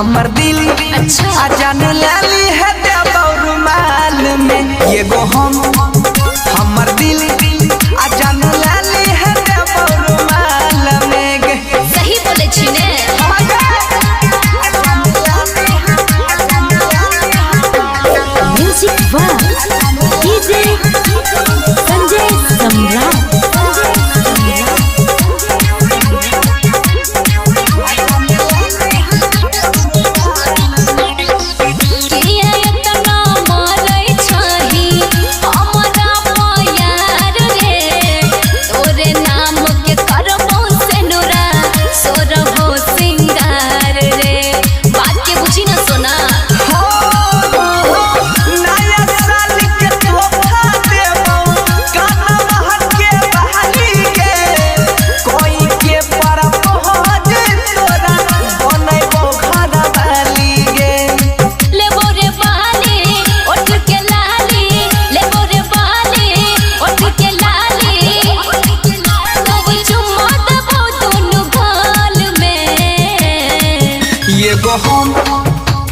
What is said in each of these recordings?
हमर दिल अच्छा अजान लाली है रुमाल में ये गो हमर दिल अजान लाली है रुमाल में। सही बोले छी ने। म्यूजिक वाह डीजे संजय सम्राट। ये गो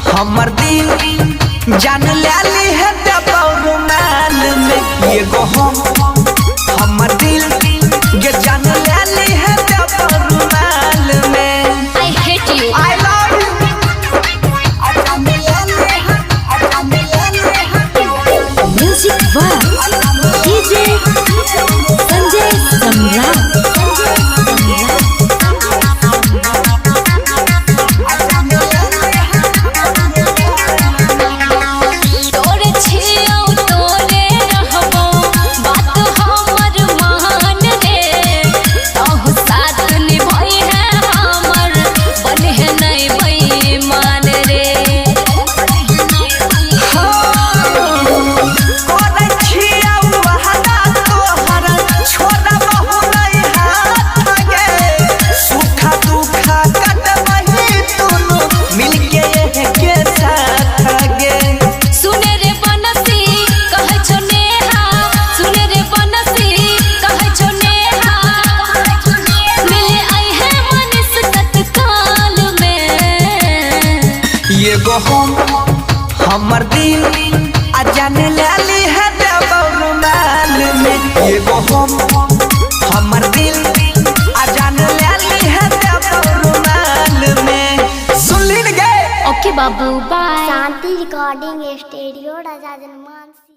हमर दिल जान लाली है रुमाल में ये गो हमर दिल ये जान लाली है रुमाल में। I hate you. I love you. Music वाह डीजे संजय सम्राट। ये गो हमर दिल अजान लाली है रुमाल में ये गो हमर दिल अजान लाली है रुमाल में। सुन ली गए। ओके बाबू बाय। शांति रिकॉर्डिंग स्टूडियो राजा जनमान।